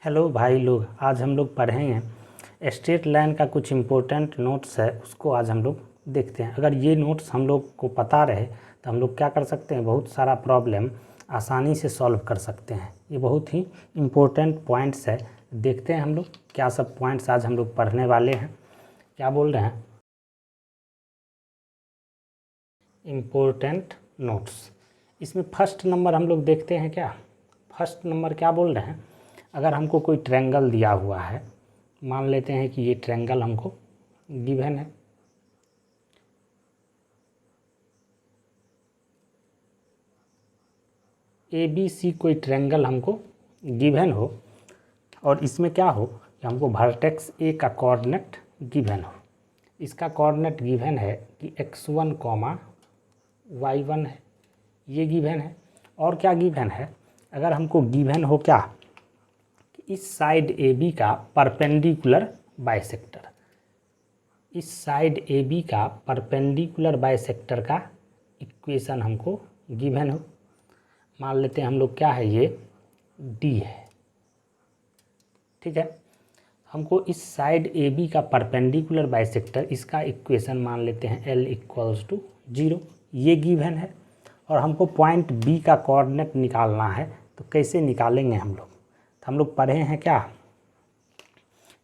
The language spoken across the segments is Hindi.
हेलो भाई लोग, आज हम लोग पढ़ेंगे स्ट्रेट लाइन का कुछ इम्पोर्टेंट नोट्स है, उसको आज हम लोग देखते हैं। अगर ये नोट्स हम लोग को पता रहे तो हम लोग क्या कर सकते हैं, बहुत सारा प्रॉब्लम आसानी से सॉल्व कर सकते हैं। ये बहुत ही इम्पोर्टेंट पॉइंट्स है। देखते हैं हम लोग क्या सब पॉइंट्स आज हम लोग पढ़ने वाले हैं। क्या बोल रहे हैं, इम्पोर्टेंट नोट्स। इसमें फर्स्ट नंबर हम लोग देखते हैं। क्या फर्स्ट नंबर क्या बोल रहे हैं, अगर हमको कोई ट्रायंगल दिया हुआ है, मान लेते हैं कि ये ट्रायंगल हमको गिवन है। ABC कोई ट्रायंगल हमको गिवन हो और इसमें क्या हो कि हमको वर्टेक्स A का कोऑर्डिनेट गिवन हो। इसका कोऑर्डिनेट गिवन है कि x1, y1 है, ये गिवन है। और क्या गिवन है, अगर हमको गिवन हो क्या, इस साइड AB का परपेंडिकुलर बाइसेक्टर, इस साइड AB का परपेंडिकुलर बाइसेक्टर का इक्वेशन हमको गिवन हो। मान लेते हैं हम लोग क्या है, ये D है, ठीक है। हमको इस साइड AB का परपेंडिकुलर बाइसेक्टर, इसका इक्वेशन मान लेते हैं L = 0, ये गिवन है। और हमको पॉइंट B का कोऑर्डिनेट निकालना है, तो कैसे निकालेंगे हम लोग। तो हम लोग पढ़े हैं क्या,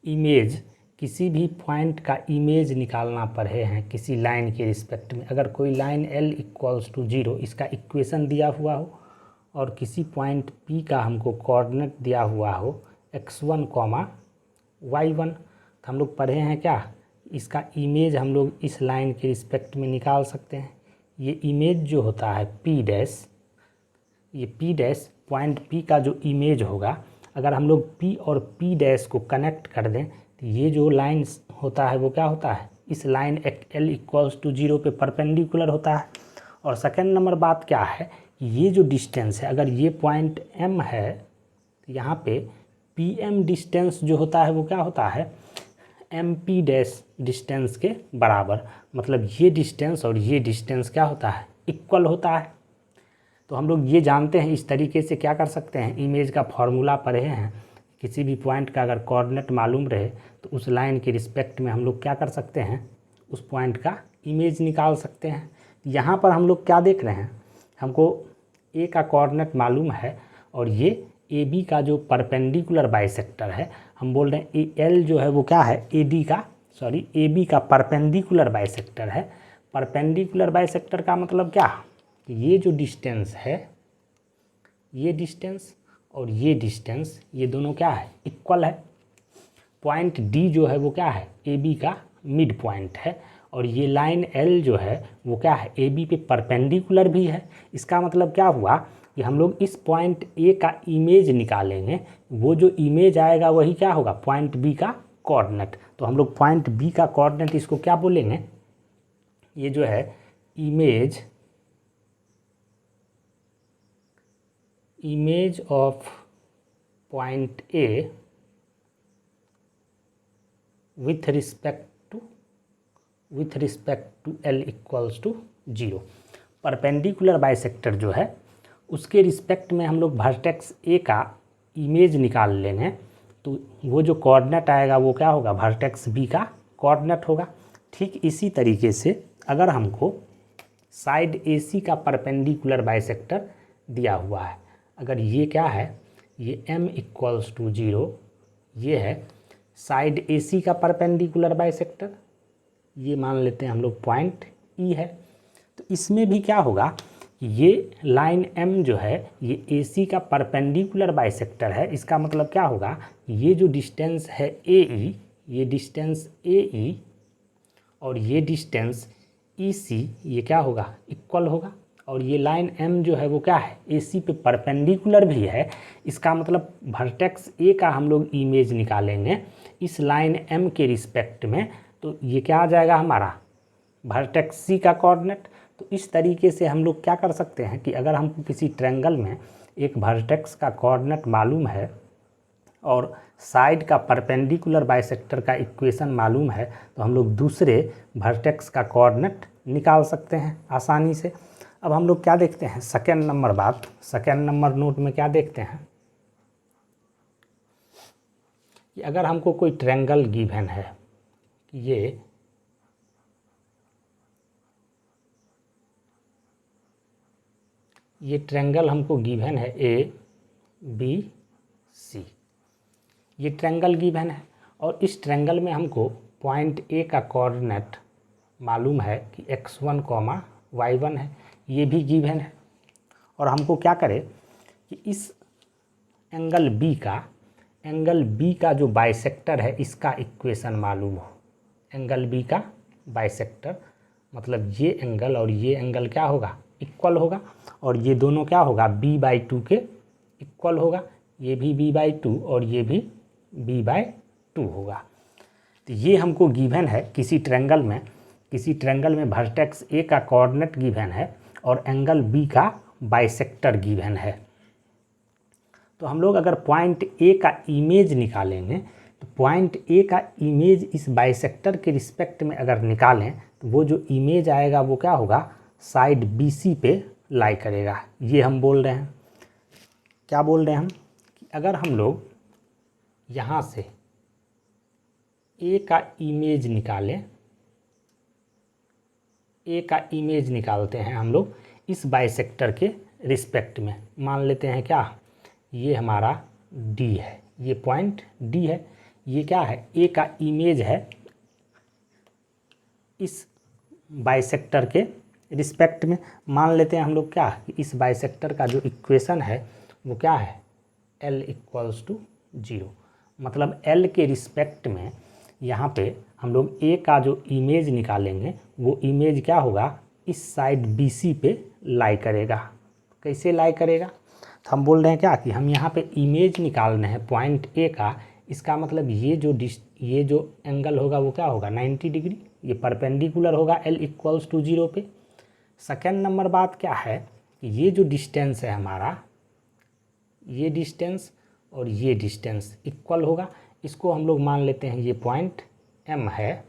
इमेज, किसी भी पॉइंट का इमेज निकालना पढ़े हैं किसी लाइन के रिस्पेक्ट में। अगर कोई लाइन L = 0 इसका इक्वेशन दिया हुआ हो और किसी पॉइंट P का हमको कोऑर्डिनेट दिया हुआ हो x1, y1, तो हम लोग पढ़े हैं क्या, इसका इमेज हम लोग इस लाइन के रिस्पेक्ट में निकाल सकते हैं। ये इमेज जो होता है P डैश, ये P डैश पॉइंट P का जो इमेज होगा, अगर हम लोग P और P डैश को कनेक्ट कर दें तो ये जो लाइन होता है वो क्या होता है, इस लाइन L = 0 पे परपेंडिकुलर होता है। और सेकेंड नंबर बात क्या है, ये जो डिस्टेंस है, अगर ये पॉइंट M है तो यहाँ पे PM डिस्टेंस जो होता है वो क्या होता है, MP डैश डिस्टेंस के बराबर। मतलब ये डिस्टेंस और ये डिस्टेंस क्या होता है, इक्वल होता है। तो हम लोग ये जानते हैं, इस तरीके से क्या कर सकते हैं, इमेज का फॉर्मूला पढ़े हैं। किसी भी पॉइंट का अगर कोऑर्डिनेट मालूम रहे तो उस लाइन के रिस्पेक्ट में हम लोग क्या कर सकते हैं, उस पॉइंट का इमेज निकाल सकते हैं। यहाँ पर हम लोग क्या देख रहे हैं, हमको A का कोऑर्डिनेट मालूम है और ये AB का जो परपेंडिकुलर बाइसेक्टर है, हम बोल रहे हैं L जो है वो क्या है, AB का परपेंडिकुलर बाइसेक्टर है। परपेंडिकुलर बाइसेक्टर का मतलब क्या, ये जो डिस्टेंस है, ये डिस्टेंस और ये डिस्टेंस, ये दोनों क्या है, इक्वल है। पॉइंट D जो है वो क्या है, AB का मिड पॉइंट है। और ये लाइन L जो है वो क्या है, AB पे परपेंडिकुलर भी है। इसका मतलब क्या हुआ कि हम लोग इस पॉइंट A का इमेज निकालेंगे, वो जो इमेज आएगा वही क्या होगा, पॉइंट B का कोऑर्डिनेट। तो हम लोग पॉइंट B का कोऑर्डिनेट इसको क्या बोलेंगे, ये जो है image of point A with respect to L = 0। Perpendicular bisector जो है उसके रिस्पेक्ट में हम लोग वर्टेक्स A का इमेज निकाल लेंगे, तो वो जो कोऑर्डिनेट आएगा वो क्या होगा, वर्टेक्स B का कोऑर्डिनेट होगा। ठीक इसी तरीके से अगर हमको साइड AC का परपेंडिकुलर बाइसेक्टर दिया हुआ है, अगर ये क्या है, ये M = 0, ये है साइड AC का परपेंडिकुलर बाइसेक्टर, ये मान लेते हैं हम लोग पॉइंट E है। तो इसमें भी क्या होगा, ये लाइन M जो है ये AC का परपेंडिकुलर बाइसेक्टर है। इसका मतलब क्या होगा, ये जो डिस्टेंस है AE, ये डिस्टेंस AE और ये डिस्टेंस EC, ये क्या होगा, इक्वल होगा। और ये लाइन M जो है वो क्या है, AC पे परपेंडिकुलर भी है। इसका मतलब वर्टेक्स A का हम लोग इमेज निकालेंगे इस लाइन M के रिस्पेक्ट में, तो ये क्या आ जाएगा हमारा, वर्टेक्स C का कोऑर्डिनेट। तो इस तरीके से हम लोग क्या कर सकते हैं कि अगर हमको किसी ट्रायंगल में एक वर्टेक्स का कोऑर्डिनेट मालूम है और साइड का परपेंडिकुलर बाइसेक्टर का इक्वेशन मालूम है, तो हम लोग दूसरे वर्टेक्स का कोऑर्डिनेट निकाल सकते हैं आसानी से। अब हम लोग क्या देखते हैं, सेकेंड नंबर नोट में क्या देखते हैं, कि अगर हमको कोई ट्रायंगल गिवन है कि ये ट्रायंगल हमको गिवन है ABC, ये ट्रायंगल गिवन है और इस ट्रायंगल में हमको पॉइंट A का कोऑर्डिनेट मालूम है कि x1, y1 है, ये भी गिवन है। और हमको क्या करे कि इस एंगल B का जो बाइसेक्टर है इसका इक्वेशन मालूम हो। एंगल B का बाइसेक्टर मतलब ये एंगल और ये एंगल क्या होगा, इक्वल होगा, और ये दोनों क्या होगा, b/2 के इक्वल होगा। ये भी b/2 और ये भी b/2 होगा। तो ये हमको गिवन है किसी ट्रायंगल में वर्टेक्स A का कोऑर्डिनेट गिवन है और एंगल B का बाइसेक्टर गिवन है। तो हम लोग अगर पॉइंट A का इमेज निकालेंगे तो पॉइंट A का इमेज इस बाइसेक्टर के रिस्पेक्ट में अगर निकालें तो वो जो इमेज आएगा वो क्या होगा, साइड BC पे लाई करेगा। ये हम बोल रहे हैं, क्या बोल रहे हैं हम, कि अगर हम लोग यहाँ से A का इमेज निकालें, A का इमेज निकालते हैं हम लोग इस बाइसेक्टर के रिस्पेक्ट में, मान लेते हैं क्या, ये हमारा D है, ये पॉइंट D है, ये क्या है, A का इमेज है इस बाइसेक्टर के रिस्पेक्ट में। मान लेते हैं हम लोग क्या कि इस बाइसेक्टर का जो इक्वेशन है वो क्या है, L = 0, मतलब L के रिस्पेक्ट में यहाँ पे हम लोग A का जो इमेज निकालेंगे वो इमेज क्या होगा, इस साइड BC पे लाई करेगा। कैसे लाई करेगा, तो हम बोल रहे हैं क्या कि हम यहाँ पे इमेज निकाल रहे हैं पॉइंट A का, इसका मतलब ये जो एंगल होगा वो क्या होगा, 90 डिग्री, ये परपेंडिकुलर होगा L = 0 पे। सेकेंड नंबर बात क्या है कि ये जो डिस्टेंस है हमारा, ये डिस्टेंस और ये डिस्टेंस इक्वल होगा। इसको हम लोग मान लेते हैं ये पॉइंट M है,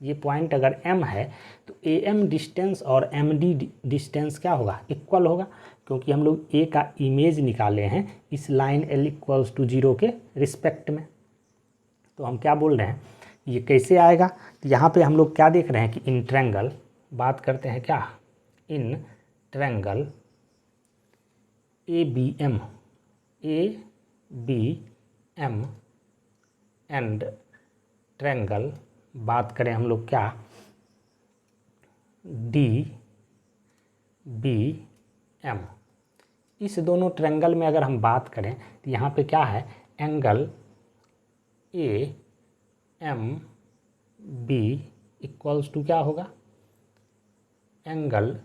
ये पॉइंट अगर M है तो AM डिस्टेंस और MD डिस्टेंस क्या होगा, इक्वल होगा, क्योंकि हम लोग A का इमेज निकाले हैं इस लाइन L = 0 के रिस्पेक्ट में। तो हम क्या बोल रहे हैं, ये कैसे आएगा, तो यहाँ पे हम लोग क्या देख रहे हैं कि इन ट्रायंगल, बात करते हैं क्या, in triangle ABM and triangle, बात करें हम लोग क्या, DBM, इस दोनों ट्रायंगल में अगर हम बात करें तो यहाँ पे क्या है, एंगल AMB = क्या होगा, एंगल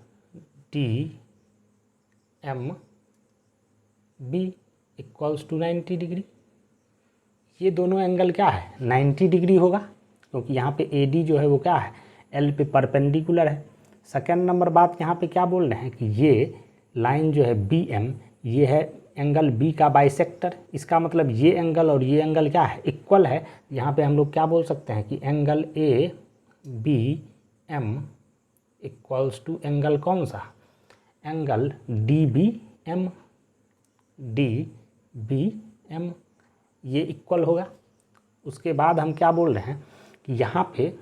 DMB = 90 डिग्री। ये दोनों एंगल क्या है, 90 डिग्री होगा, क्योंकि यहाँ पे AD जो है वो क्या है, L पे परपेंडिकुलर है। सेकेंड नंबर बात यहाँ पे क्या बोल रहे हैं कि ये लाइन जो है BM, ये है एंगल B का बाइसेक्टर, इसका मतलब ये एंगल और ये एंगल क्या है, इक्वल है। यहाँ पे हम लोग क्या बोल सकते हैं कि एंगल ABM = एंगल कौन सा, एंगल DBM, ये इक्वल होगा। उसके बाद हम क्या बोल रहे हैं कि यहाँ पे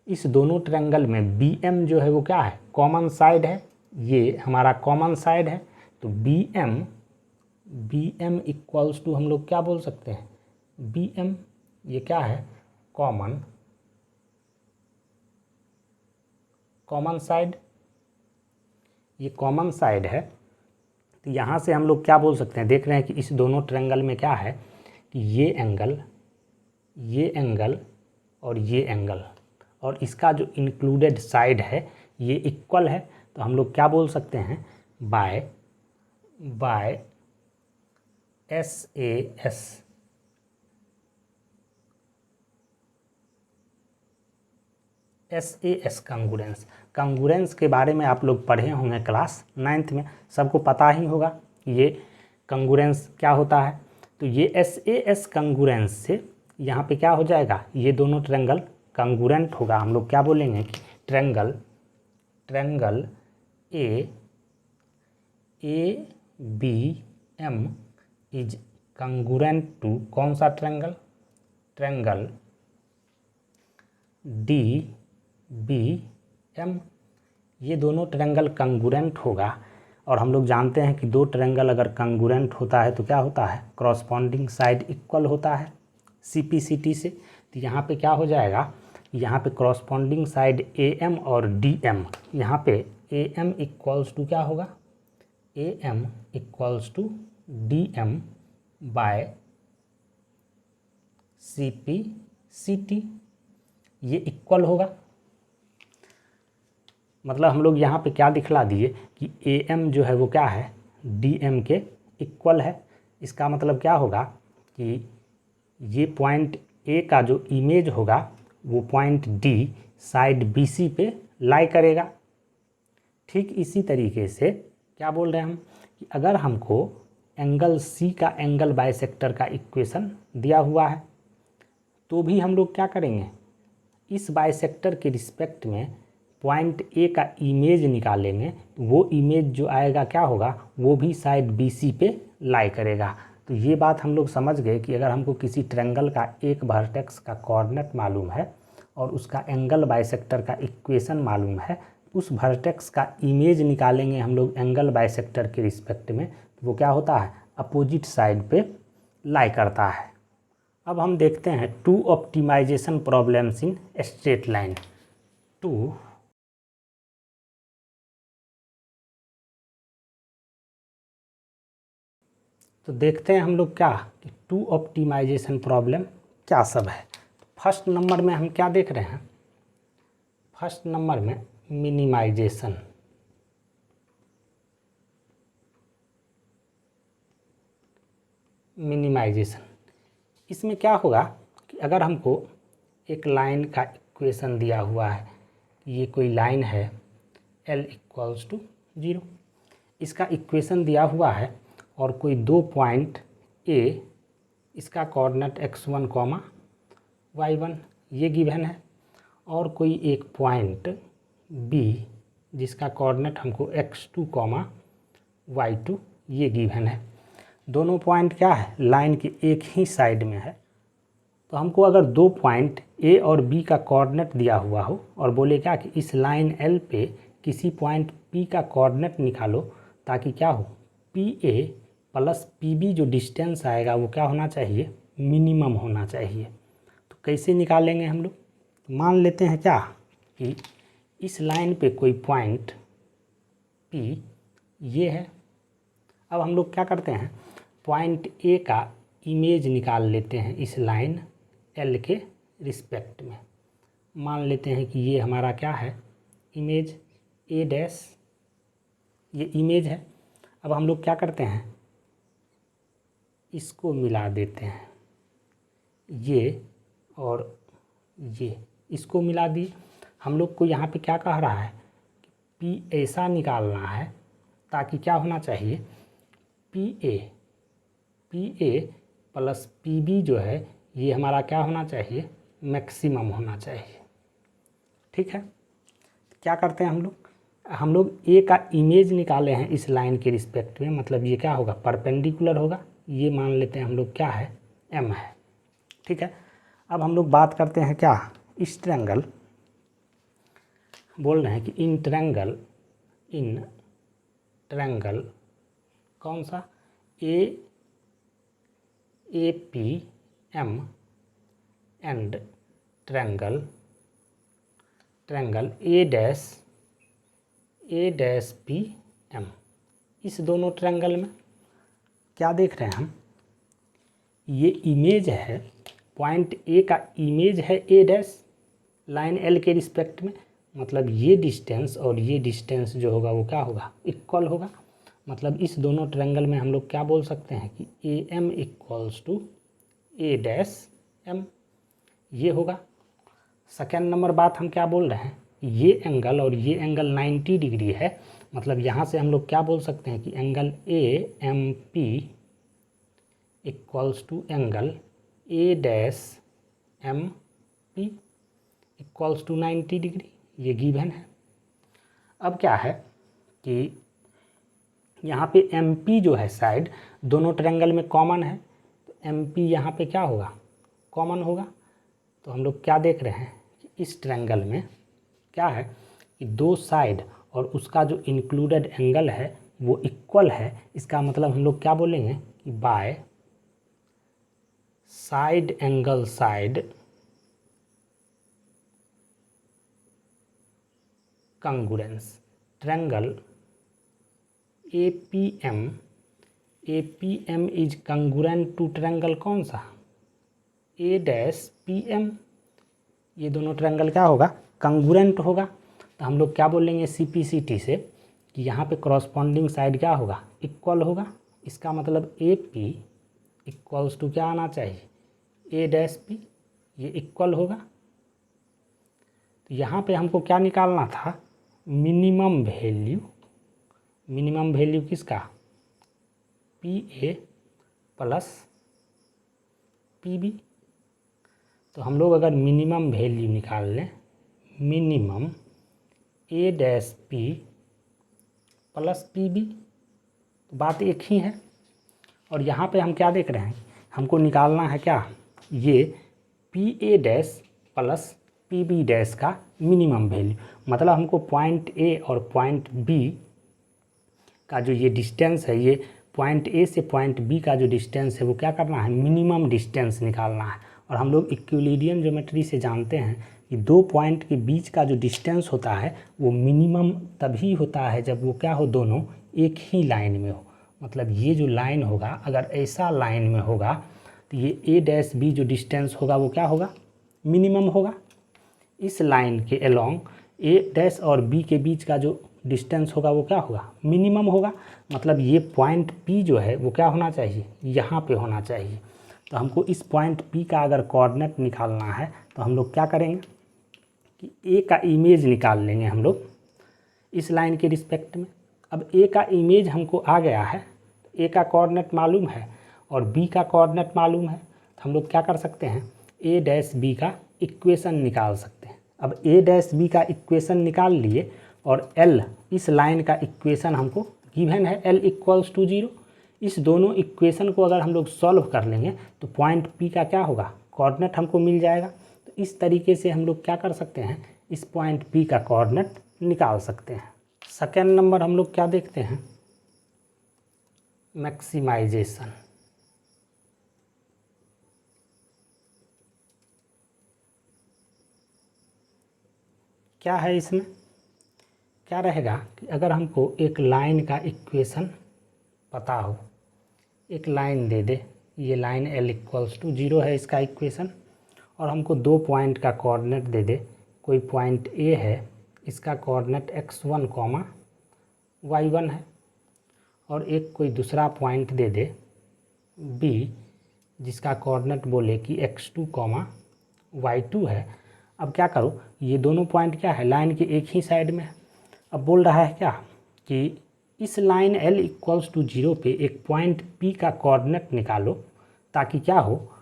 इस दोनों ट्रायंगल में BM जो है वो क्या है, कॉमन साइड है, ये हमारा कॉमन साइड है। तो BM = हम लोग क्या बोल सकते हैं, BM ये क्या है, कॉमन साइड, ये कॉमन साइड है। तो यहाँ से हम लोग क्या बोल सकते हैं, देख रहे हैं कि इस दोनों ट्रायंगल में क्या है कि ये एंगल और ये एंगल और इसका जो इंक्लूडेड साइड है ये इक्वल है। तो हम लोग क्या बोल सकते हैं, बाय SAS कंगुरेंस के बारे में आप लोग पढ़े होंगे क्लास 9th में, सबको पता ही होगा ये कंगुरेंस क्या होता है। तो ये SAS कंगुरेंस से यहाँ पे क्या हो जाएगा, ये दोनों ट्रायंगल कंगुरेंट होगा। हम लोग क्या बोलेंगे कि triangle ABM is congruent to कौन सा triangle, triangle D B M, ये दोनों ट्रायंगल कंगुरेंट होगा। और हम लोग जानते हैं कि दो ट्रायंगल अगर कंगुरेंट होता है तो क्या होता है, करॉस्पॉन्डिंग साइड इक्वल होता है CPCT से। तो यहाँ पे क्या हो जाएगा, यहाँ पे करॉस्पॉन्डिंग साइड AM और DM, यहाँ पे AM इक्वल्स टू क्या होगा, AM equals to DM by CPCT, ये इक्वल होगा। मतलब हम लोग यहाँ पे क्या दिखला दिए कि AM जो है वो क्या है, DM के इक्वल है। इसका मतलब क्या होगा कि ये पॉइंट A का जो इमेज होगा वो पॉइंट D साइड BC पे लाई करेगा। ठीक इसी तरीके से क्या बोल रहे हैं हम कि अगर हमको एंगल C का एंगल बाइसेक्टर का इक्वेशन दिया हुआ है तो भी हम लोग क्या करेंगे, इस बाइसेक्टर के रिस्पेक्ट में पॉइंट A का इमेज निकालेंगे। वो इमेज जो आएगा क्या होगा, वो भी साइड BC पे लाई करेगा। तो ये बात हम लोग समझ गए कि अगर हमको किसी ट्रायंगल का एक वर्टेक्स का कोऑर्डिनेट मालूम है और उसका एंगल बाइसेक्टर का इक्वेशन मालूम है, उस वर्टेक्स का इमेज निकालेंगे हम लोग एंगल बाइसेक्टर के रिस्पेक्ट में, तो वो क्या होता है, अपोजिट साइड पे लाई करता है। अब हम देखते हैं two optimization problems in straight line. तो देखते हैं हम लोग क्या कि टू ऑप्टिमाइजेशन प्रॉब्लम क्या सब है। फर्स्ट नंबर में हम क्या देख रहे हैं, फर्स्ट नंबर में मिनिमाइजेशन। इसमें क्या होगा कि अगर हमको एक लाइन का इक्वेशन दिया हुआ है, ये कोई लाइन है L इक्वल्स टू 0, इसका इक्वेशन दिया हुआ है और कोई दो पॉइंट A, इसका कोऑर्डिनेट x1 कॉमा y1 ये गिवन है, और कोई एक पॉइंट B जिसका कोऑर्डिनेट हमको x2 कॉमा y2 ये गिवन है। दोनों पॉइंट क्या है, लाइन के एक ही साइड में है। तो हमको अगर दो पॉइंट A और B का कोऑर्डिनेट दिया हुआ हो और बोले क्या कि इस लाइन L पे किसी पॉइंट P का कोऑर्डिनेट निकालो, ताकि क्या हो, PA प्लस PB जो डिस्टेंस आएगा वो क्या होना चाहिए, मिनिमम होना चाहिए। तो कैसे निकालेंगे हम लोग, तो मान लेते हैं क्या कि इस लाइन पे कोई पॉइंट P ये है। अब हम लोग क्या करते हैं, पॉइंट A का इमेज निकाल लेते हैं इस लाइन L के रिस्पेक्ट में। मान लेते हैं कि ये हमारा क्या है, इमेज A डैश, ये इमेज है। अब हम लोग क्या करते हैं, इसको मिला देते हैं, ये और ये इसको मिला दिए। हम लोग को यहाँ पे क्या कह रहा है, P ऐसा निकालना है ताकि क्या होना चाहिए, PA प्लस PB जो है ये हमारा क्या होना चाहिए, मैक्सिमम होना चाहिए। ठीक है, क्या करते हैं हम लोग A का इमेज निकाले हैं इस लाइन के रिस्पेक्ट में, मतलब ये क्या होगा, परपेंडिकुलर होगा। ये मान लेते हैं हम लोग क्या है, M है। ठीक है, अब हम लोग बात करते हैं क्या, इस ट्रायंगल, बोल रहे हैं कि इन ट्रायंगल कौन सा, APM एंड ट्रायंगल A-PM, इस दोनों ट्रायंगल में क्या देख रहे हैं हम, ये इमेज है, पॉइंट A का इमेज है A डैश लाइन L के रिस्पेक्ट में, मतलब ये डिस्टेंस और ये डिस्टेंस जो होगा वो क्या होगा, इक्वल होगा। मतलब इस दोनों ट्रायंगल में हम लोग क्या बोल सकते हैं कि AM equals to A dash M, ये होगा। सेकेंड नंबर बात हम क्या बोल रहे हैं, ये एंगल और ये एंगल 90 डिग्री है, मतलब यहाँ से हम लोग क्या बोल सकते हैं कि angle AMP equals to angle A dash MP equals to 90 degree, ये गिवन है। अब क्या है कि यहाँ पे MP जो है साइड दोनों ट्रायंगल में कॉमन है, तो MP यहाँ पे क्या होगा, कॉमन होगा। तो हम लोग क्या देख रहे हैं कि इस ट्रायंगल में क्या है कि दो साइड और उसका जो इंक्लूडेड एंगल है वो इक्वल है। इसका मतलब हम लोग क्या बोलेंगे कि by side angle side congruence triangle APM is congruent to triangle कौन सा, A-PM। ये दोनों ट्रायंगल क्या होगा, कंग्रुएंट होगा। तो हम लोग क्या बोलेंगे CPCT से कि यहाँ पे करस्पॉन्डिंग साइड क्या होगा, इक्वल होगा। इसका मतलब AP इक्वल्स टू क्या आना चाहिए, A-P, ये इक्वल होगा। तो यहाँ पे हमको क्या निकालना था, मिनिमम वैल्यू किसका, PA प्लस PB। तो हम लोग अगर मिनिमम वैल्यू निकाल लें, मिनिमम A-P प्लस PB, तो बात एक ही है। और यहाँ पे हम क्या देख रहे हैं, हमको निकालना है क्या, ये PA- प्लस PB- का मिनिमम वैल्यू। मतलब हमको पॉइंट A और पॉइंट B का जो ये डिस्टेंस है, ये पॉइंट A से पॉइंट B का जो डिस्टेंस है वो क्या करना है, मिनिमम डिस्टेंस निकालना है। और हम लोग इक्विलिब्रियम ज्योमेट्री से जानते हैं कि दो पॉइंट के बीच का जो डिस्टेंस होता है वो मिनिमम तभी होता है जब वो क्या हो, दोनों एक ही लाइन में हो। मतलब ये जो लाइन होगा अगर ऐसा लाइन में होगा तो ये A-B जो डिस्टेंस होगा वो क्या होगा, मिनिमम होगा। इस लाइन के अलोंग A- और B के बीच का जो डिस्टेंस होगा वो क्या होगा, मिनिमम होगा। मतलब ये पॉइंट P जो है वो क्या होना चाहिए, यहाँ पे होना चाहिए। तो हमको इस पॉइंट P का अगर कोऑर्डिनेट निकालना है तो हम लोग क्या करेंगे कि A का इमेज निकाल लेंगे हम लोग इस लाइन के रिस्पेक्ट में। अब A का इमेज हमको आ गया है, A का कोऑर्डिनेट मालूम है और B का कोऑर्डिनेट मालूम है, तो हम लोग क्या कर सकते हैं, A-B का इक्वेशन निकाल सकते हैं। अब A-B का इक्वेशन निकाल लिए और L इस लाइन का इक्वेशन हमको गिवन है, L इक्वल्स टू 0। इस दोनों इक्वेशन को अगर हम लोग सॉल्व कर लेंगे तो पॉइंट P का क्या होगा, कोऑर्डिनेट हमको मिल जाएगा। तो इस तरीके से हम लोग क्या कर सकते हैं, इस पॉइंट P का कोऑर्डिनेट निकाल सकते हैं। सेकेंड नंबर हम लोग क्या देखते हैं, मैक्सिमाइजेशन। क्या है इसमें, क्या रहेगा कि अगर हमको एक लाइन का इक्वेशन पता हो, एक लाइन दे दे, ये लाइन L इक्वल्स टू 0 है इसका इक्वेशन, और हमको दो पॉइंट का कोऑर्डिनेट दे दे। कोई पॉइंट A है, इसका कोऑर्डिनेट x1, y1 है, और एक कोई दूसरा पॉइंट दे दे B जिसका कोऑर्डिनेट बोले कि x2, y2 है। अब क्या करो, ये दोनों पॉइंट क्या है, लाइन के एक ही साइड में है। अब बोल रहा है क्या कि इस लाइन L इक्वल्स टू 0 पे एक पॉइंट P का कोऑर्डिनेट निकालो ताकि क्या हो,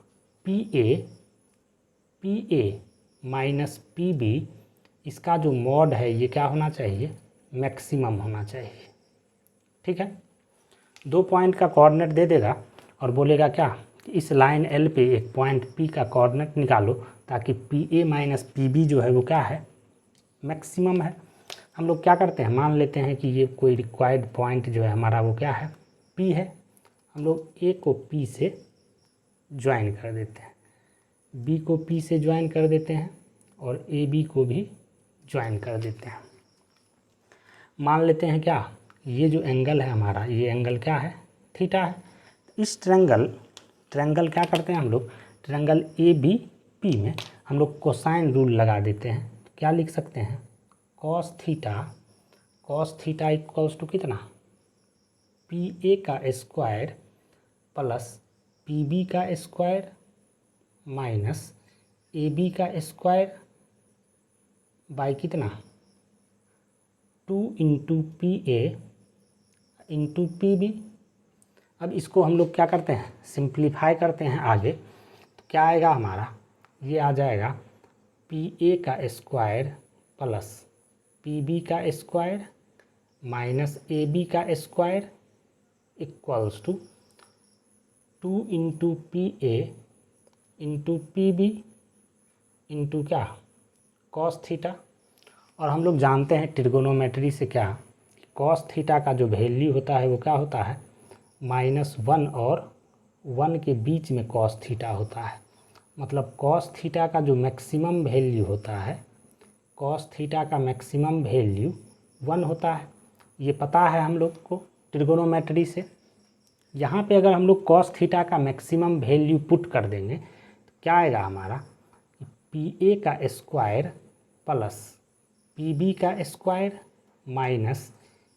PA माइनस PB इसका जो मॉड है ये क्या होना चाहिए, मैक्सिमम होना चाहिए। ठीक है, दो पॉइंट का कोऑर्डिनेट दे देगा और बोलेगा क्या कि इस लाइन L पे एक पॉइंट P का कोऑर्डिनेट निकालो ताकि PA माइनस PB जो है वो क्या है, मैक्सिमम है। हम लोग क्या करते हैं, मान लेते हैं कि ये कोई रिक्वायर्ड पॉइंट जो है हमारा वो क्या है, P है। हम लोग A को P से ज्वाइन कर देते हैं, B को P से ज्वाइन कर देते हैं और AB को भी ज्वाइन कर देते हैं। मान लेते हैं क्या, ये जो एंगल है हमारा, ये एंगल क्या है, थीटा है। इस ट्रायंगल क्या करते हैं हम लोग, ट्रायंगल ABP में हम लोग कोसाइन रूल लगा देते हैं। तो क्या लिख सकते हैं, कॉस थीटा इक्वल्स टू कितना, PA का स्क्वायर प्लस PB का स्क्वायर माइनस AB का स्क्वायर बाई कितना, 2 इंटू PA इंटू PB। अब इसको हम लोग क्या करते हैं, सिंप्लीफाई करते हैं आगे, तो क्या आएगा हमारा, ये आ जाएगा PA का स्क्वायर प्लस PB का स्क्वायर माइनस AB का square equals to 2 into PA into P B into क्या कॉस थीटा। और हम लोग जानते हैं ट्रिगोनोमेट्री से क्या, कॉस थीटा का जो वैल्यू होता है वो क्या होता है -1 और 1 के बीच में कॉस थीटा होता है। मतलब कॉस थीटा का जो मैक्सिमम वैल्यू होता है, कॉस थीटा का मैक्सिमम वैल्यू 1 होता है। ये पता है हम लोग को ट्रिगोनोमेट्री से। यहाँ पे अगर हम लोग कॉस थीटा का मैक्सिमम वैल्यू पुट कर देंगे तो क्या आएगा हमारा, पी ए का स्क्वायर प्लस पी बी का स्क्वायर माइनस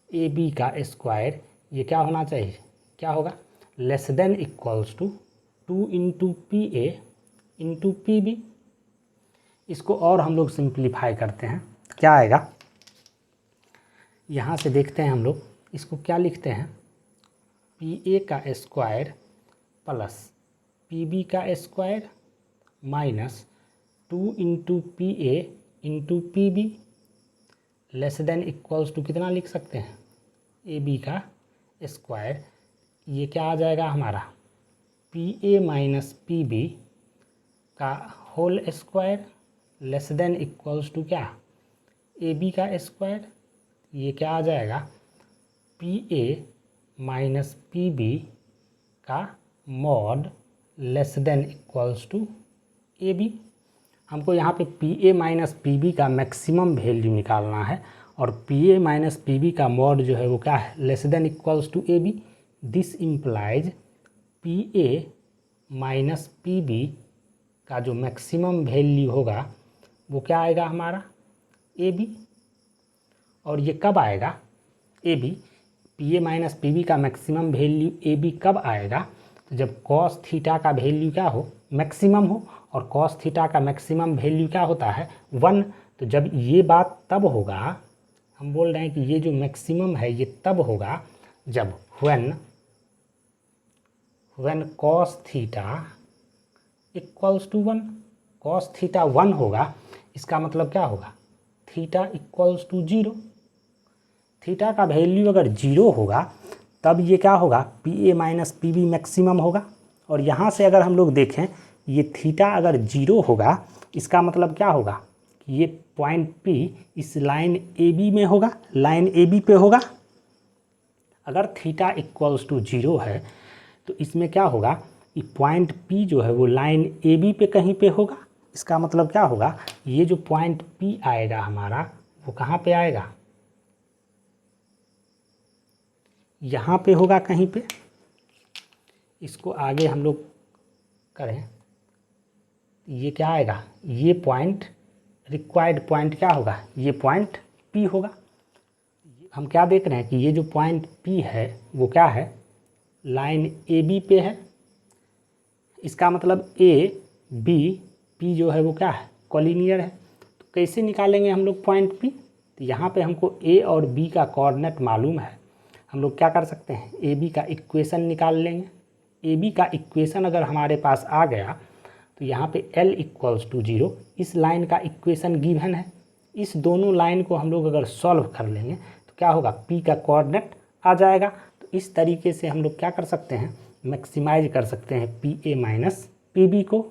ए बी का स्क्वायर, ये क्या होना चाहिए, क्या होगा, less than equals to 2 into P A into P B. इसको और हम लोग सिंप्लीफाई करते हैं, क्या आएगा, यहाँ से देखते हैं हम लोग इसको क्या लिखते हैं, पी ए का स्क्वायर प्लस पी बी का square minus 2 into P A into P B less than equals to कितना लिख सकते हैं, ए बी का स्क्वायर। ये क्या आ जाएगा हमारा, P A minus P B का whole square less than equals to क्या, ए बी का स्क्वायर। ये क्या आ जाएगा, P A minus P B का mod less than equals to A B. हमको यहाँ पे P A minus P B का मैक्सिमम वैल्यू निकालना है और P A minus P B का मॉड जो है वो क्या है, less than equals to A B. This implies P A minus P B का जो मैक्सिमम वैल्यू होगा वो क्या आएगा हमारा, ए बी। और ये कब आएगा, A B, P A minus P B का मैक्सिमम वैल्यू ए बी कब आएगा, तो जब कॉस थीटा का वैल्यू क्या हो, मैक्सिमम हो। और कॉस थीटा का मैक्सिमम वैल्यू क्या होता है, 1। तो जब ये बात तब होगा, हम बोल रहे हैं कि ये जो मैक्सिमम है ये तब होगा जब when cos theta equals to 1। Cos theta 1 होगा, इसका मतलब क्या होगा, थीटा इक्वल्स टू 0। थीटा का वैल्यू अगर 0 होगा तब ये क्या होगा, P A minus P B maximum होगा। और यहाँ से अगर हम लोग देखें, ये थीटा अगर 0 होगा इसका मतलब क्या होगा कि ये पॉइंट पी इस लाइन ए बी में होगा, लाइन ए बी पे होगा। अगर थीटा इक्वल्स टू 0 है तो इसमें क्या होगा कि पॉइंट पी जो है वो लाइन ए बी पे कहीं पे होगा। इसका मतलब क्या होगा, ये जो पॉइंट पी आएगा हमारा वो कहाँ पे आएगा, यहाँ पे होगा कहीं पे। इसको आगे हम लोग करें, ये क्या आएगा, ये पॉइंट रिक्वायर्ड पॉइंट क्या होगा, ये पॉइंट पी होगा। हम क्या देख रहे हैं कि ये जो पॉइंट पी है वो क्या है, लाइन ए बी पे है। इसका मतलब ए बी पी जो है वो क्या है, कॉलिनियर है। तो कैसे निकालेंगे हम लोग पॉइंट पी, तो यहाँ पे हमको ए और बी का कोऑर्डिनेट मालूम है। हम लोग क्या कर सकते हैं, ए बी का इक्वेशन निकाल लेंगे। ए बी का इक्वेशन अगर हमारे पास आ गया तो यहाँ पे L इक्वल्स टू 0 इस लाइन का इक्वेशन गिवन है। इस दोनों लाइन को हम लोग अगर सॉल्व कर लेंगे तो क्या होगा, P का कोऑर्डिनेट आ जाएगा। तो इस तरीके से हम लोग क्या कर सकते हैं, मैक्सिमाइज कर सकते हैं P A minus P B को।